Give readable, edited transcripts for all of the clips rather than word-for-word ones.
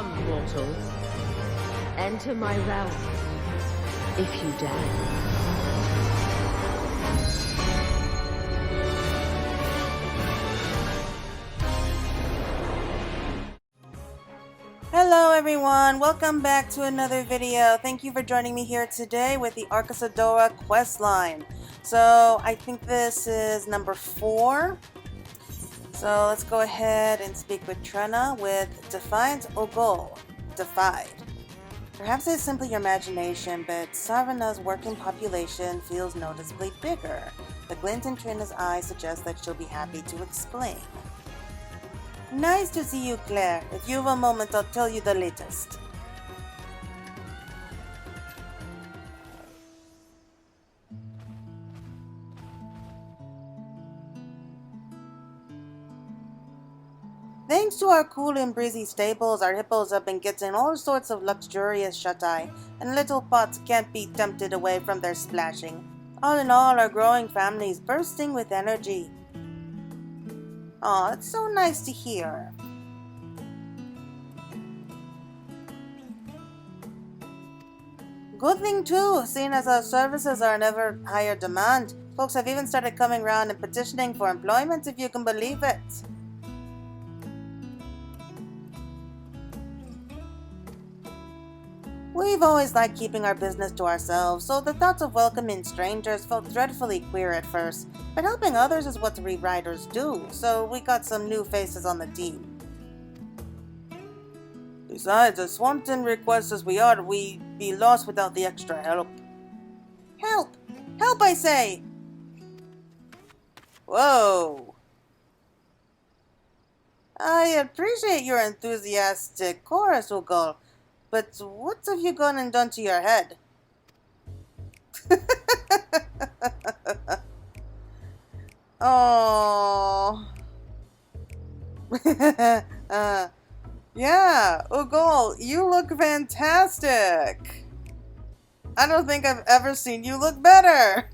Come, mortals. Enter my realm, if you dare. Hello everyone, welcome back to another video. Thank you for joining me here today with the Arkasodara questline. So I think this is number 4. So let's go ahead and speak with Trena with Defiant Ogol. Defied. Perhaps it's simply your imagination, but Sarvana's working population feels noticeably bigger. The glint in Trena's eye suggests that she'll be happy to explain. Nice to see you, Claire. If you have a moment, I'll tell you the latest. Thanks to our cool and breezy stables, our hippos have been getting all sorts of luxurious shut-eye, and little pots can't be tempted away from their splashing. All in all, our growing family's bursting with energy. Aw, it's so nice to hear. Good thing too, seeing as our services are in ever higher demand. Folks have even started coming around and petitioning for employment, if you can believe it. We've always liked keeping our business to ourselves, so the thought of welcoming strangers felt dreadfully queer at first, but helping others is what the Hippo Riders do, so we got some new faces on the team. Besides, as swamped in requests as we are, we'd be lost without the extra help. Help! Help, I say! Whoa! I appreciate your enthusiastic chorus, Ugol. But what have you gone and done to your head? Oh. Yeah, Ugol, you look fantastic. I don't think I've ever seen you look better.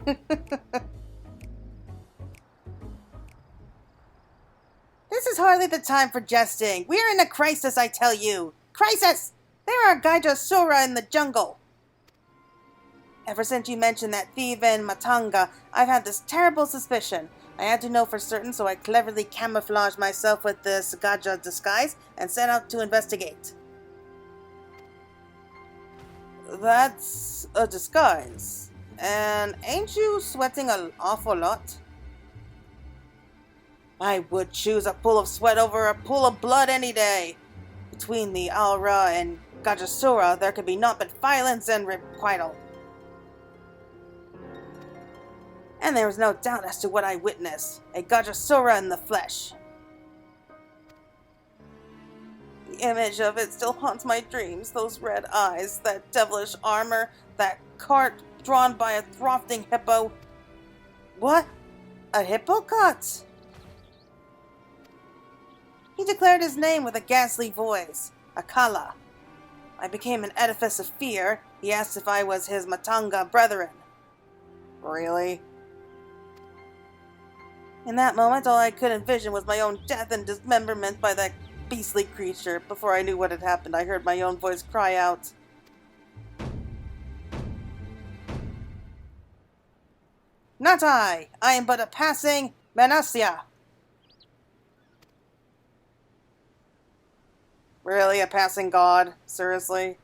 This is hardly the time for jesting. We're in a crisis, I tell you. Crisis! There are Gaijasura in the jungle! Ever since you mentioned that thief in Matanga, I've had this terrible suspicion. I had to know for certain, so I cleverly camouflaged myself with this Gaja disguise and set out to investigate. That's a disguise. And ain't you sweating an awful lot? I would choose a pool of sweat over a pool of blood any day. Between the Aura and Gajasura, there could be naught but violence and requital. And there was no doubt as to what I witnessed, a Gajasura in the flesh. The image of it still haunts my dreams, those red eyes, that devilish armor, that cart drawn by a throfting hippo. What? A hippocot? He declared his name with a ghastly voice, Akala. I became an edifice of fear. He asked if I was his Matanga brethren. Really? In that moment, all I could envision was my own death and dismemberment by that beastly creature. Before I knew what had happened, I heard my own voice cry out. Not I! I am but a passing Manasya! Really, a passing god? Seriously?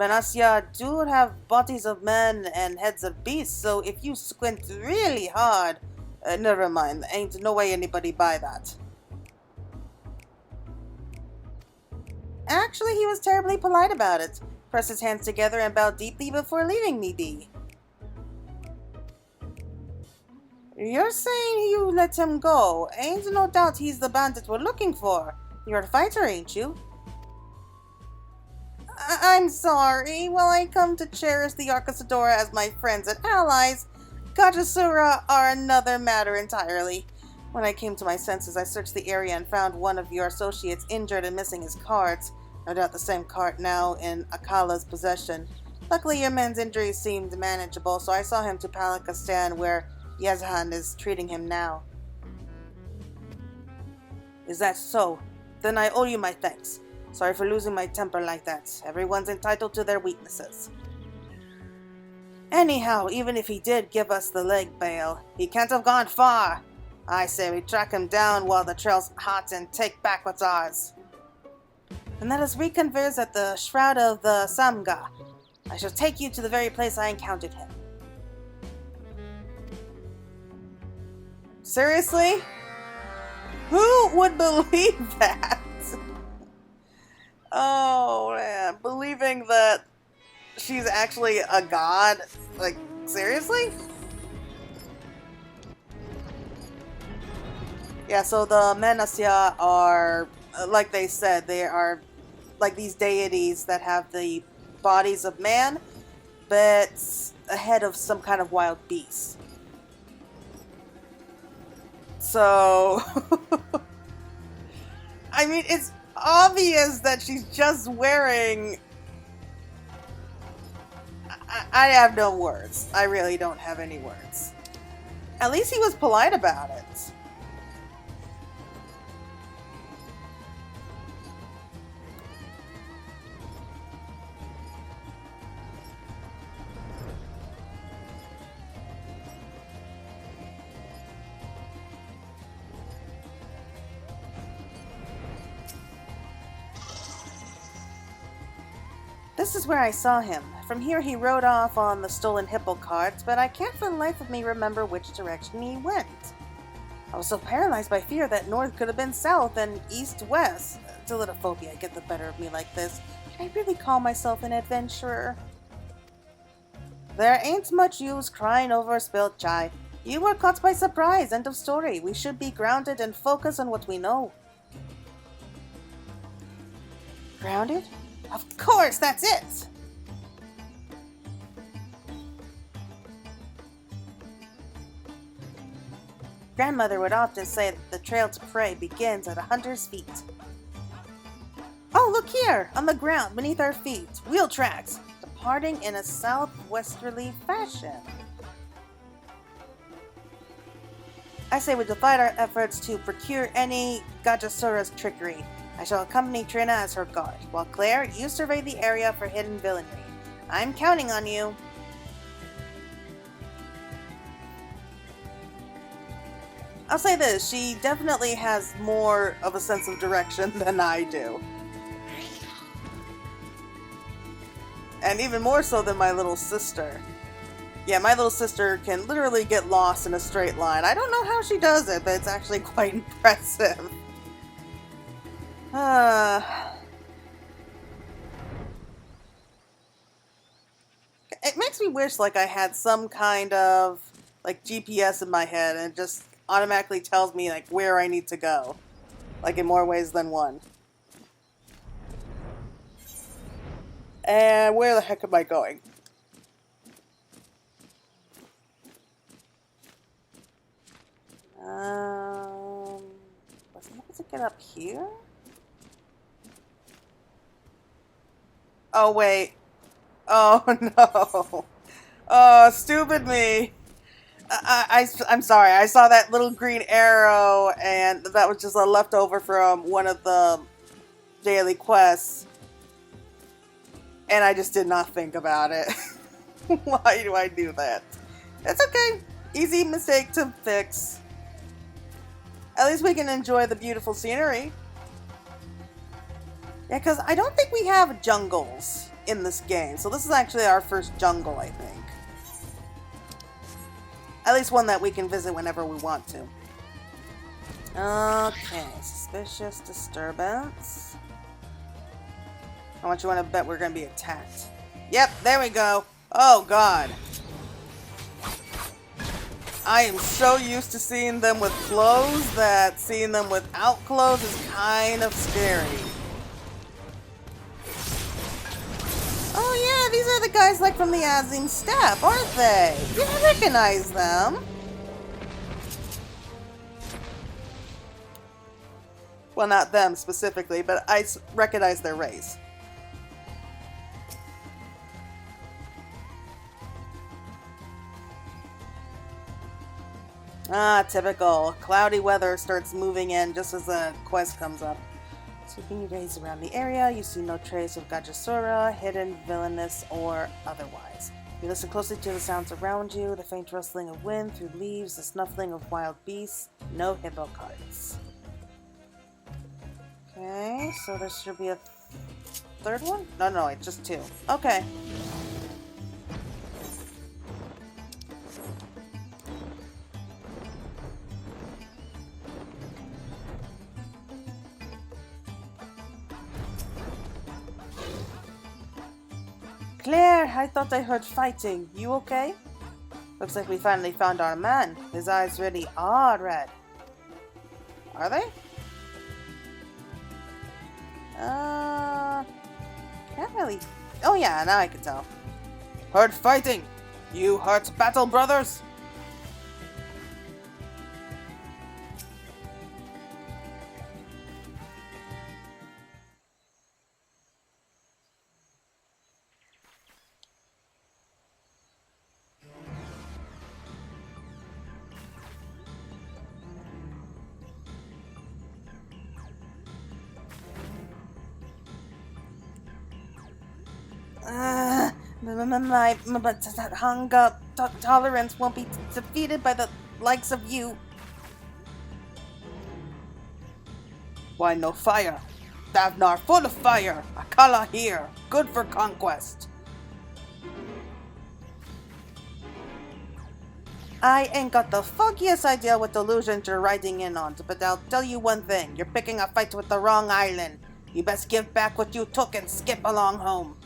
Manasya do have bodies of men and heads of beasts, so if you squint really hard... never mind, ain't no way anybody buy that. Actually, he was terribly polite about it. Pressed his hands together and bowed deeply before leaving me be. You're saying you let him go. Ain't no doubt he's the bandit we're looking for. You're a fighter, ain't you? I'm sorry. While I come to cherish the Arkasodara as my friends and allies, Gajasura are another matter entirely. When I came to my senses, I searched the area and found one of your associates injured and missing his carts. No doubt the same cart now in Akala's possession. Luckily, your man's injuries seemed manageable, so I saw him to Palakistan, where Yazhan is treating him now. Is that so? then I owe you my thanks. Sorry for losing my temper like that. Everyone's entitled to their weaknesses. Anyhow, even if he did give us the leg bail, he can't have gone far. I say we track him down while the trail's hot and take back what's ours. And let us reconverse at the Shroud of the Samga. I shall take you to the very place I encountered him. Seriously? Who would believe that? Oh man, believing that she's actually a god? Like, seriously? Yeah, so the Menasya are, like they said, they are like these deities that have the bodies of man, but a head of some kind of wild beast. So, I mean, it's obvious that she's just wearing... I have no words. I really don't have any words. At least he was polite about it. This is where I saw him. From here he rode off on the stolen hippo cart, but I can't for the life of me remember which direction he went. I was so paralyzed by fear that north could have been south and east west. Delitophobia get the better of me like this. Can I really call myself an adventurer? There ain't much use crying over spilled chai. You were caught by surprise, end of story. We should be grounded and focus on what we know. Grounded? Of course, that's it! Grandmother would often say that the trail to prey begins at a hunter's feet. Oh, look here! On the ground, beneath our feet. Wheel tracks, departing in a southwesterly fashion. I say we divide our efforts to procure any Gajasura's trickery. I shall accompany Trina as her guard, while Claire, you survey the area for hidden villainy. I'm counting on you. I'll say this, she definitely has more of a sense of direction than I do. And even more so than my little sister. Yeah, my little sister can literally get lost in a straight line. I don't know how she does it, but it's actually quite impressive. It makes me wish like I had some kind of like GPS in my head and it just automatically tells me like where I need to go. Like in more ways than one. And where the heck am I going? Was I able to get up here? Oh, wait. Oh, no. Oh, stupid me. I'm sorry. I saw that little green arrow, and that was just a leftover from one of the daily quests. And I just did not think about it. Why do I do that? It's okay. Easy mistake to fix. At least we can enjoy the beautiful scenery. Yeah, because I don't think we have jungles in this game. So this is actually our first jungle, I think. At least one that we can visit whenever we want to. Okay, suspicious disturbance. How much you want to bet we're going to be attacked? Yep, there we go. Oh, God. I am so used to seeing them with clothes that seeing them without clothes is kind of scary. Oh yeah, these are the guys like from the Azim Steppe, aren't they? Yeah, I recognize them. Well, not them specifically, but I recognize their race. Ah, typical. Cloudy weather starts moving in just as the quest comes up. Sweeping your gaze around the area, you see no trace of Gajasura, hidden, villainous, or otherwise. You listen closely to the sounds around you, the faint rustling of wind through leaves, the snuffling of wild beasts, no hippo cards. Okay, so there should be a third one? No, it's just two. Okay. Claire, I thought I heard fighting. You okay? Looks like we finally found our man. His eyes really are red. Are they? Can't really... Oh yeah, now I can tell. Heard fighting! You heard battle, brothers? My hunger tolerance won't be defeated by the likes of you. Why no fire? Davnar full of fire. Akala here. Good for conquest. I ain't got the foggiest idea what delusions you're riding in on, but I'll tell you one thing. You're picking a fight with the wrong island. You best give back what you took and skip along home.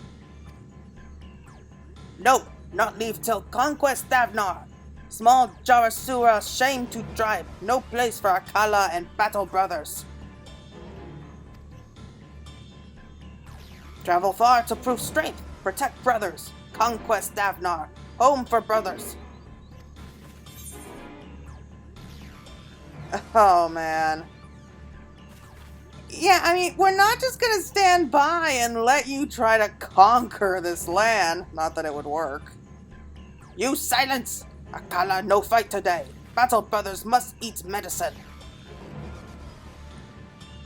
No, not leave till conquest, Davnar. Small Jarasura, shame to tribe. No place for Akala and battle brothers. Travel far to prove strength. Protect brothers. Conquest, Davnar. Home for brothers. Oh, man. Yeah, I mean, we're not just gonna stand by and let you try to conquer this land. Not that it would work. You silence! Akala, no fight today. Battle brothers must eat medicine.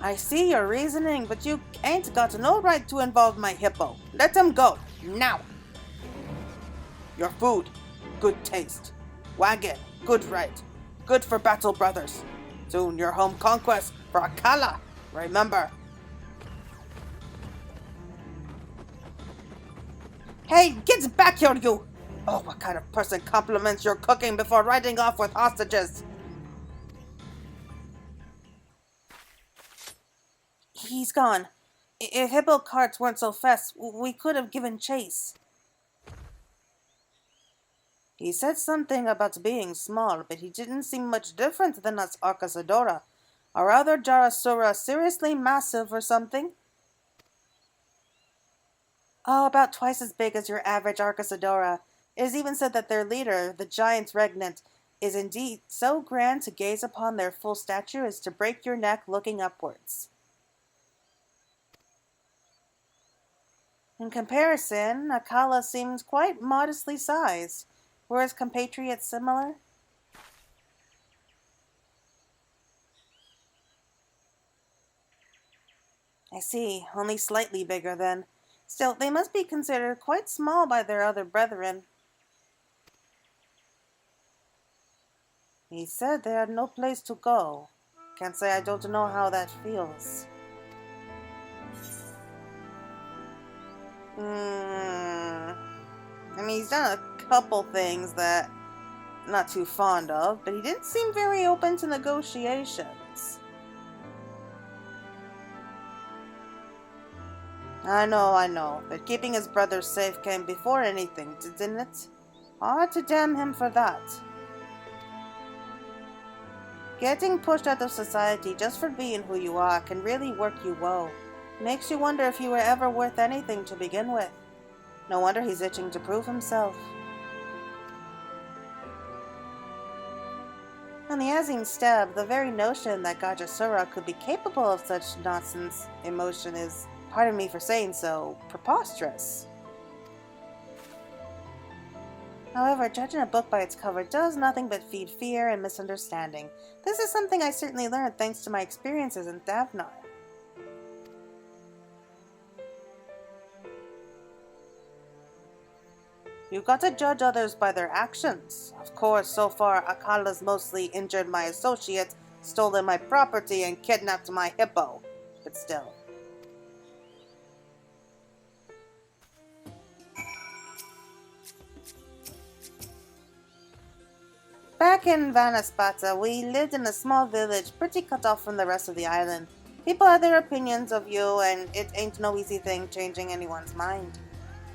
I see your reasoning, but you ain't got no right to involve my hippo. Let him go, now. Your food, good taste. Wagon, good right. Good for battle brothers. Soon your home conquest for Akala. Remember. Hey, get back here, you! Oh, what kind of person compliments your cooking before riding off with hostages? He's gone. If hippo carts weren't so fast, we could have given chase. He said something about being small, but he didn't seem much different than us Arkasodara. Are other Jarasura seriously massive or something? Oh, about twice as big as your average Arkasodara. It is even said that their leader, the giant regnant, is indeed so grand to gaze upon their full stature as to break your neck looking upwards. In comparison, Akala seems quite modestly sized. Were his compatriots similar? I see, only slightly bigger then. Still, they must be considered quite small by their other brethren. He said they had no place to go. Can't say I don't know how that feels. I mean, he's done a couple things that I'm not too fond of, but he didn't seem very open to negotiations. I know, but keeping his brother safe came before anything, didn't it? Hard to damn him for that. Getting pushed out of society just for being who you are can really work you woe. Makes you wonder if you were ever worth anything to begin with. No wonder he's itching to prove himself. On the Azine stab, the very notion that Gajasura could be capable of such nonsense emotion is, pardon me for saying so, preposterous. However, judging a book by its cover does nothing but feed fear and misunderstanding. This is something I certainly learned thanks to my experiences in Davnar. You've got to judge others by their actions. Of course, so far, Akala's mostly injured my associate, stolen my property, and kidnapped my hippo. But still. Back in Vanaspata, we lived in a small village, pretty cut off from the rest of the island. People had their opinions of you, and it ain't no easy thing changing anyone's mind.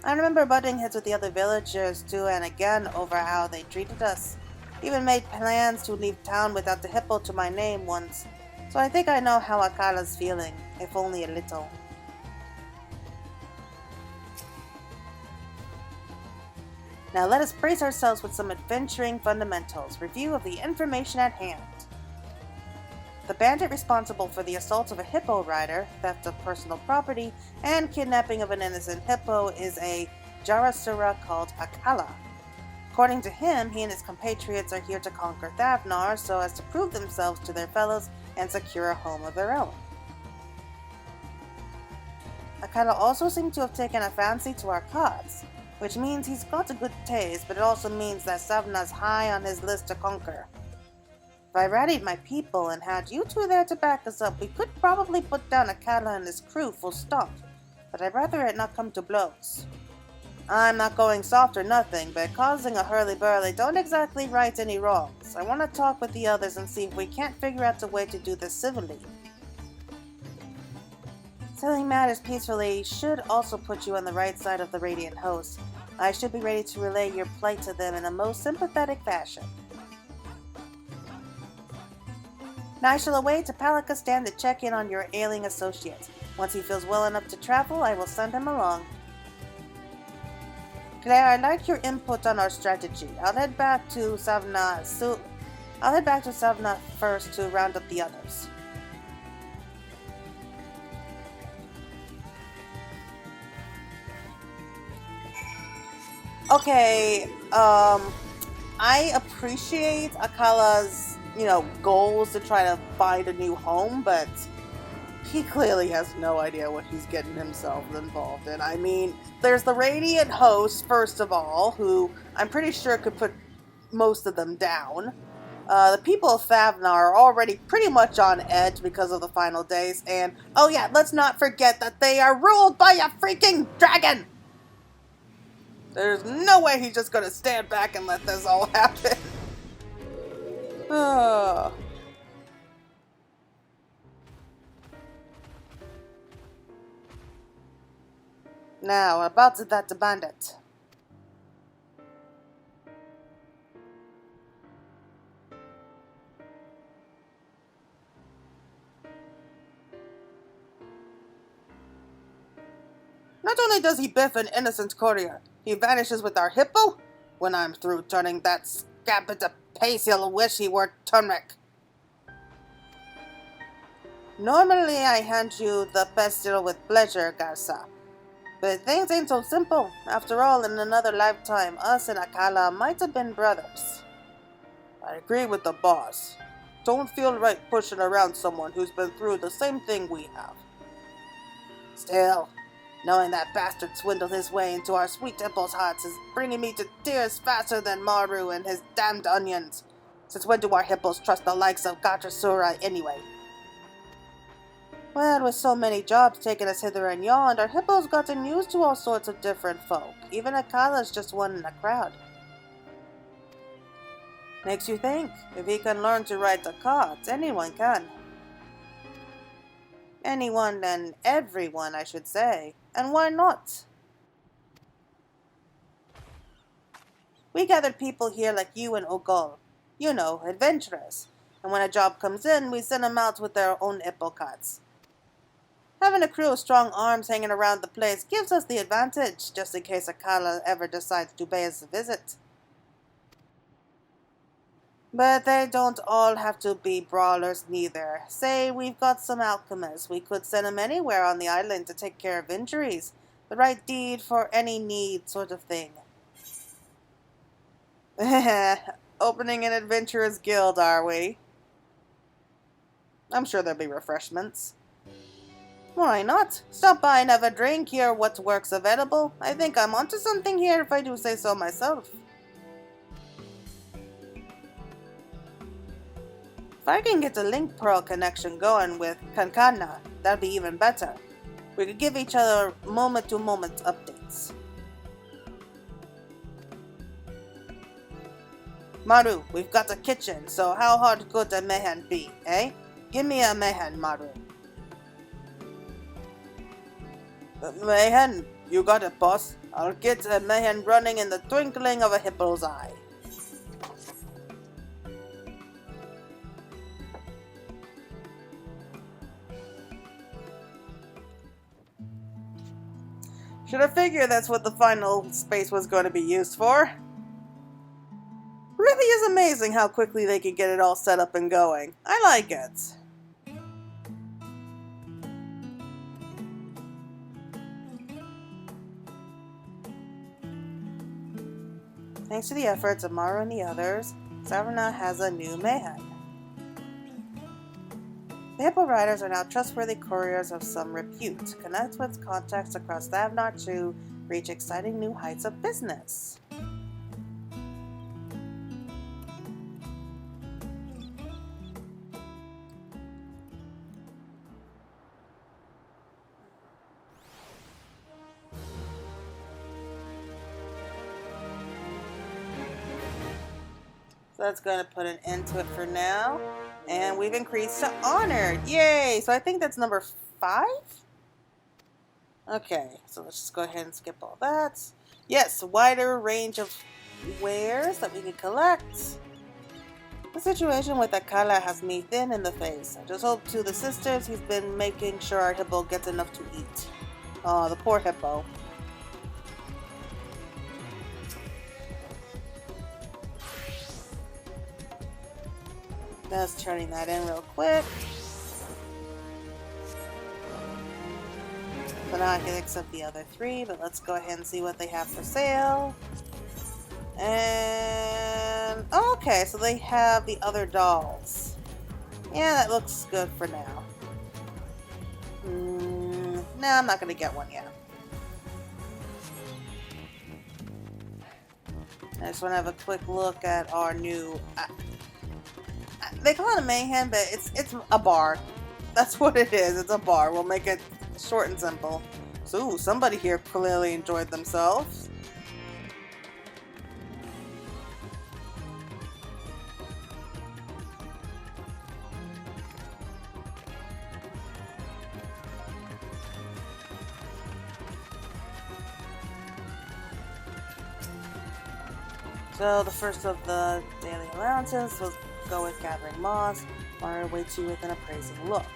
I remember butting heads with the other villagers too and again over how they treated us. Even made plans to leave town without the hippo to my name once. So I think I know how Akala's feeling, if only a little. Now let us brace ourselves with some adventuring fundamentals. Review of the information at hand. The bandit responsible for the assault of a Hippo Rider, theft of personal property, and kidnapping of an innocent hippo is a Jarasura called Akala. According to him, he and his compatriots are here to conquer Thavnar so as to prove themselves to their fellows and secure a home of their own. Akala also seems to have taken a fancy to our cards, which means he's got a good taste, but it also means that Savna's high on his list to conquer. If I rallied my people and had you two there to back us up, we could probably put down Akala and his crew full stop, but I'd rather it not come to blows. I'm not going soft or nothing, but causing a hurly-burly don't exactly right any wrongs. I want to talk with the others and see if we can't figure out a way to do this civilly. Settling matters peacefully should also put you on the right side of the Radiant Host. I should be ready to relay your plight to them in a most sympathetic fashion. Now I shall away to Palakistan to check in on your ailing associate. Once he feels well enough to travel, I will send him along. Claire, I like your input on our strategy. I'll head back to Savna first to round up the others. Okay, I appreciate Akala's, goals to try to find a new home, but he clearly has no idea what he's getting himself involved in. I mean, there's the Radiant Host, first of all, who I'm pretty sure could put most of them down. The people of Thavnar are already pretty much on edge because of the final days, and, oh yeah, let's not forget that they are ruled by a freaking dragon! There's no way he's just gonna stand back and let this all happen. Now, about that bandit. Not only does he biff an innocent courier, he vanishes with our hippo. When I'm through turning that scamp into paste, he'll wish he were turmeric. Normally I hand you the pestle with pleasure, Garza. But things ain't so simple. After all, in another lifetime, us and Akala might have been brothers. I agree with the boss. Don't feel right pushing around someone who's been through the same thing we have. Still, knowing that bastard swindled his way into our sweet Hippo's hearts is bringing me to tears faster than Maru and his damned onions. Since when do our Hippos trust the likes of Gatrasura anyway? Well, with so many jobs taking us hither and yon, our Hippos gotten used to all sorts of different folk. Even Akala's just one in a crowd. Makes you think, if he can learn to write the cards, anyone can. Anyone and everyone, I should say. And why not? We gathered people here like you and Ogol. You know, adventurers. And when a job comes in, we send them out with their own hippocats. Having a crew of strong arms hanging around the place gives us the advantage, just in case Akala ever decides to pay us a visit. But they don't all have to be brawlers neither. Say we've got some alchemists. We could send them anywhere on the island to take care of injuries. The right deed for any need sort of thing. Opening an adventurers guild, are we? I'm sure there'll be refreshments. Why not? Stop by and have a drink, hear what work's available. I think I'm onto something here if I do say so myself. If I can get a link pearl connection going with Kankana, that'd be even better. We could give each other moment-to-moment updates. Maru, we've got a kitchen, so how hard could a mehen be, eh? Give me a mehen, Maru. Mehen, you got it, boss. I'll get a mehen running in the twinkling of a hippo's eye. Should have figured that's what the final space was going to be used for. Really is amazing how quickly they could get it all set up and going. I like it. Thanks to the efforts of Maru and the others, Savarna has a new Mayhem. The Hippo Riders are now trustworthy couriers of some repute. Connect with contacts across Thavnar to reach exciting new heights of business. So that's going to put an end to it for now. And we've increased to honored. Yay! So I think that's number 5? Okay, so let's just go ahead and skip all that. Yes, wider range of wares that we can collect. The situation with Akala has me thin in the face. I just hope to the sisters he's been making sure our hippo gets enough to eat. Oh, the poor hippo. Just turning that in real quick. So now I can accept the other 3, but let's go ahead and see what they have for sale. And okay, so they have the other dolls. Yeah, that looks good for now. No, I'm not gonna get one yet. I just want to have a quick look at our new. They call it a mayhem, but it's a bar. That's what it is. It's a bar. We'll make it short and simple. So, somebody here clearly enjoyed themselves. So, the first of the daily allowances was go with gathering moss, on our way to with an appraising look.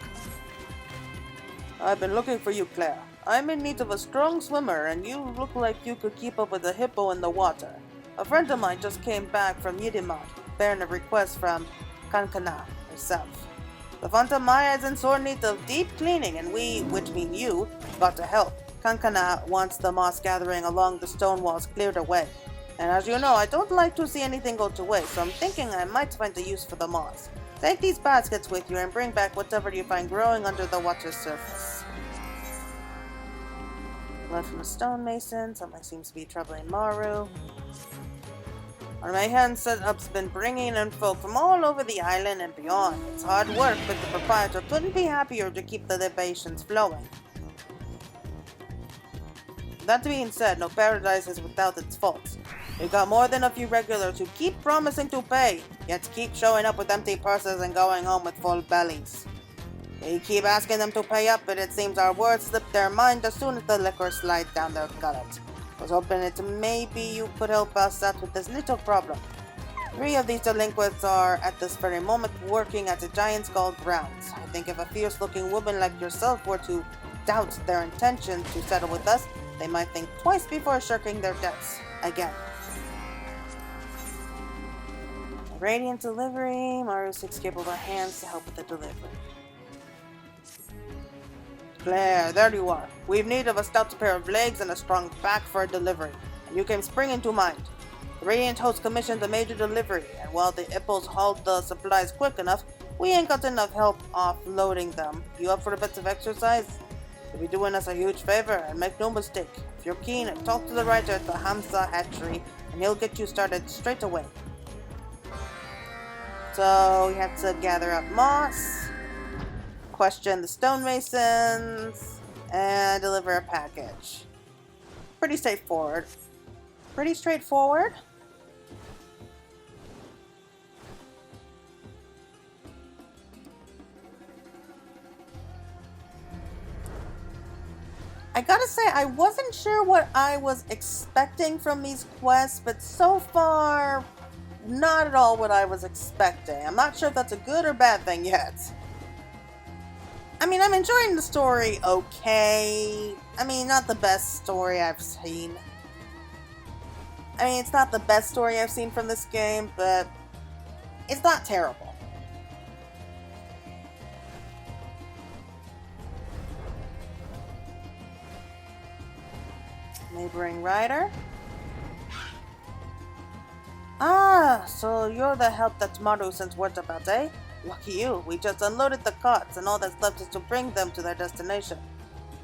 I've been looking for you, Claire. I'm in need of a strong swimmer, and you look like you could keep up with a hippo in the water. A friend of mine just came back from Yidimad, bearing a request from Kankana herself. The Fanta Maya is in sore need of deep cleaning, and we, which mean you, got to help. Kankana wants the moss gathering along the stone walls cleared away. And as you know, I don't like to see anything go to waste, so I'm thinking I might find a use for the moss. Take these baskets with you and bring back whatever you find growing under the water's surface. Blood from a stonemason. Something seems to be troubling Maru. Our Mayhem setup's been bringing in folk from all over the island and beyond. It's hard work, but the proprietor couldn't be happier to keep the libations flowing. That being said, no paradise is without its faults. We got more than a few regulars who keep promising to pay, yet keep showing up with empty purses and going home with full bellies. We keep asking them to pay up, but it seems our words slip their mind as soon as the liquor slides down their gullet. I was hoping that maybe you could help us out with this little problem. 3 of these delinquents are at this very moment working at the Giant's Gull grounds. I think if a fierce-looking woman like yourself were to doubt their intention to settle with us, they might think twice before shirking their debts again. Radiant delivery. Maru 6 capable hands to help with the delivery. Claire, there you are. We've need of a stout pair of legs and a strong back for a delivery, and you came springing to mind. The Radiant host commissioned a major delivery, and while the Hippos hauled the supplies quick enough, we ain't got enough help offloading them. You up for a bit of exercise? You'll be doing us a huge favor, and make no mistake. If you're keen, talk to the writer at the Hamza hatchery, and he'll get you started straight away. So, you have to gather up moss, question the stonemasons, and deliver a package. Pretty straightforward. Pretty straightforward. I gotta say, I wasn't sure what I was expecting from these quests, but so far, not at all what I was expecting. I'm not sure if that's a good or bad thing yet. I mean, I'm enjoying the story okay. I mean, not the best story I've seen. I mean, it's not the best story I've seen from this game, but it's not terrible. Neighboring rider. Ah, so you're the help that Maru sent word about, eh? Lucky you. We just unloaded the carts, and all that's left is to bring them to their destination.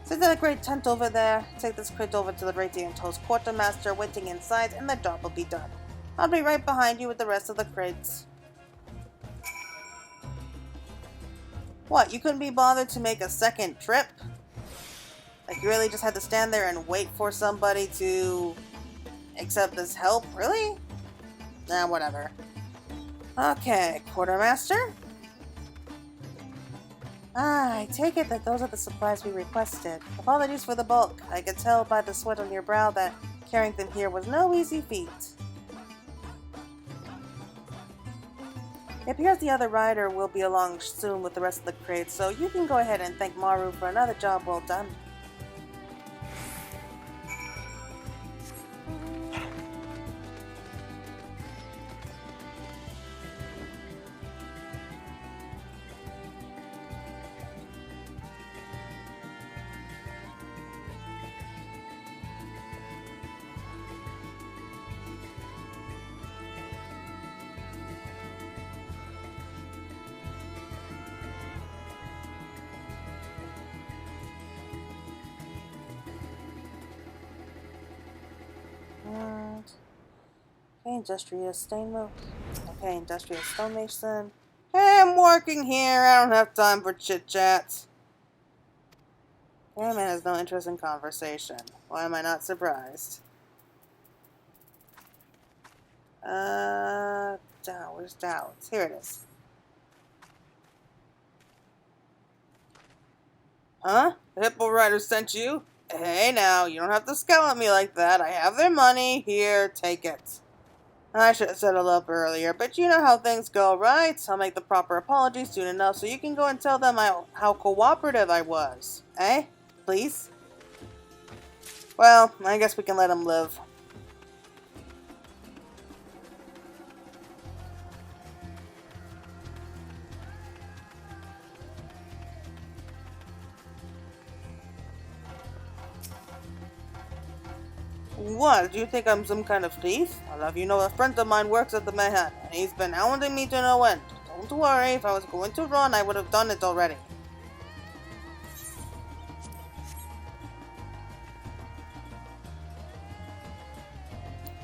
See that great tent over there? Take this crate over to the Radiant Host Quartermaster waiting inside, and the job will be done. I'll be right behind you with the rest of the crates. What, you couldn't be bothered to make a second trip? Like, you really just had to stand there and wait for somebody to accept this help? Really? Nah, whatever. Okay, Quartermaster? Ah, I take it that those are the supplies we requested. Apologies for the bulk. I could tell by the sweat on your brow that carrying them here was no easy feat. It appears the other rider will be along soon with the rest of the crates, so you can go ahead and thank Maru for another job well done. Okay, Industrious Stonemason. Okay, Industrious Stonemason. Hey, I'm working here. I don't have time for chit-chat. Man has no interest in conversation. Why am I not surprised? Where's Dowds? Here it is. Huh? The Hippo Riders sent you? Hey now, you don't have to scowl at me like that. I have their money. Here, take it. I should have settled up earlier, but you know how things go, right? I'll make the proper apology soon enough so you can go and tell them how cooperative I was. Eh? Please? Well, I guess we can let them live. What? Do you think I'm some kind of thief? I'll have you know a friend of mine works at the Mayhem, and he's been hounding me to no end. Don't worry, if I was going to run, I would have done it already.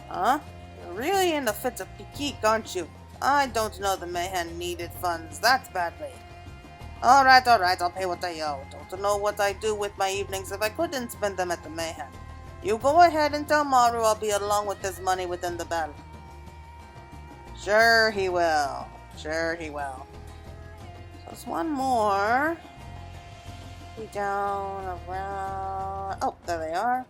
Huh? You're really in a fit of pique, aren't you? I don't know the Mayhem needed funds that badly. Alright, I'll pay what I owe. Don't know what I'd do with my evenings if I couldn't spend them at the Mayhem. You go ahead and tell Maru I'll be along with his money within the battle. Sure he will. Sure he will. There's one more. Be down around... Oh, there they are.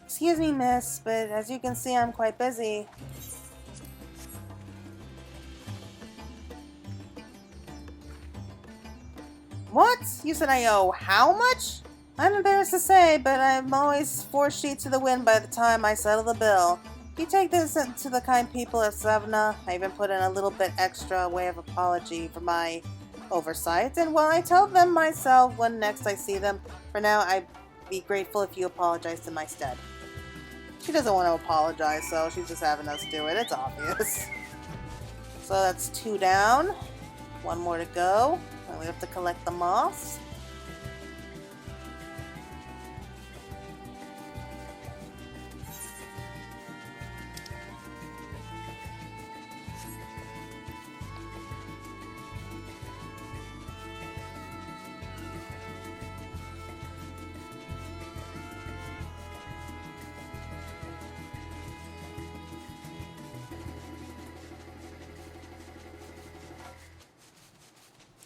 Excuse me, miss, but as you can see, I'm quite busy. What? You said I owe how much? I'm embarrassed to say, but I'm always 4 sheets to the wind by the time I settle the bill. You take this to the kind people of Savna. I even put in a little bit extra way of apology for my oversight, and while I tell them myself when next I see them, for now I'd be grateful if you apologize in my stead. She doesn't want to apologize, so she's just having us do it. It's obvious. So that's 2 down. One more to go. And we have to collect the moss.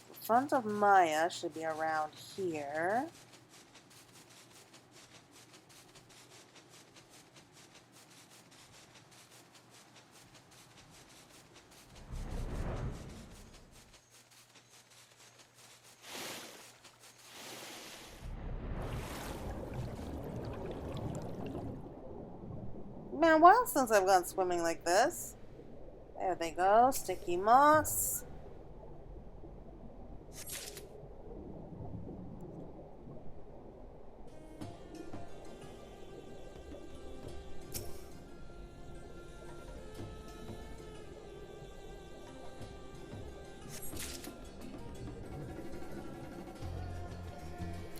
The front of Maya should be around here. Been a while since I've gone swimming like this. There they go, sticky moss.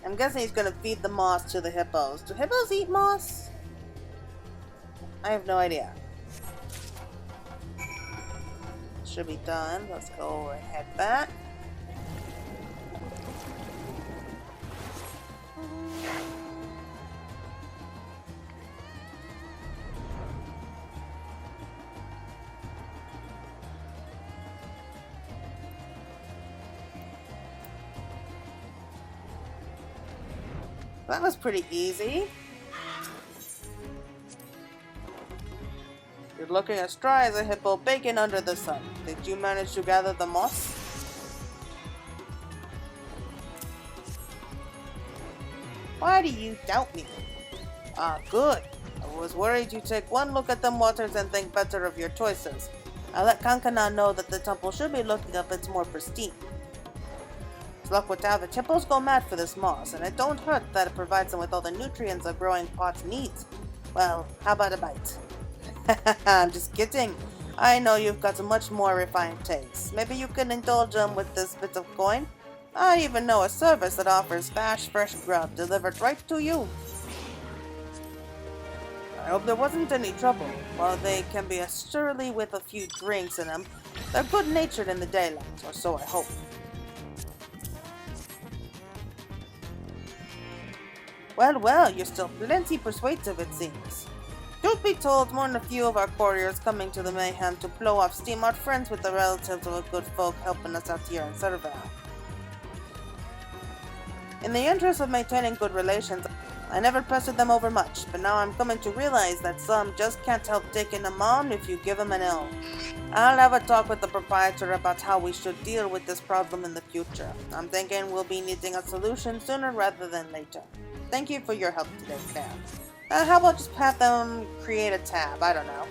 I'm guessing he's gonna feed the moss to the hippos. Do hippos eat moss? I have no idea. Should be done. Let's go and head back. That was pretty easy. You're looking as dry as a hippo bacon under the sun. Did you manage to gather the moss? Why do you doubt me? Ah, good. I was worried you'd take one look at them waters and think better of your choices. I let Kankana know that the temple should be looking up its more pristine. As luck would have it, hippos go mad for this moss, and it don't hurt that it provides them with all the nutrients a growing pot needs. Well, how about a bite? I'm just kidding. I know you've got a much more refined taste. Maybe you can indulge them with this bit of coin? I even know a service that offers fresh grub delivered right to you. I hope there wasn't any trouble. While they can be surly with a few drinks in them, they're good-natured in the daylight, or so I hope. Well, you're still plenty persuasive, it seems. Truth be told, more than a few of our couriers coming to the mayhem to blow off steam are friends with the relatives of the good folk helping us out here in Serval. In the interest of maintaining good relations, I never pestered them over much, but now I'm coming to realize that some just can't help taking them on if you give them an ill. I'll have a talk with the proprietor about how we should deal with this problem in the future. I'm thinking we'll be needing a solution sooner rather than later. Thank you for your help today, fam. How about just have them create a tab? I don't know.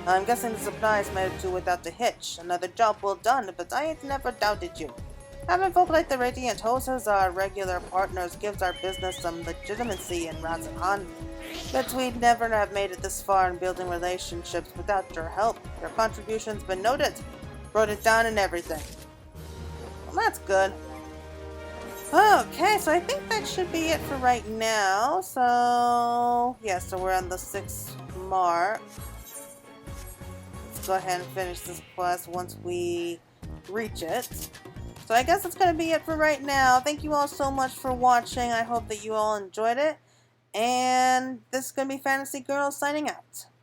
I'm guessing the supplies made it to without the hitch. Another job well done, but I ain't never doubted you. Having folk like the Radiant Hosts as our regular partners gives our business some legitimacy in Razakhan. Bet we'd never have made it this far in building relationships without your help. Your contribution's been noted. Wrote it down and everything. Well, that's good. Okay, so I think that should be it for right now. So, yeah, so we're on the 6th mark. Let's go ahead and finish this quest once we reach it. So I guess that's going to be it for right now. Thank you all so much for watching. I hope that you all enjoyed it. And this is going to be Fantasy Girl signing out.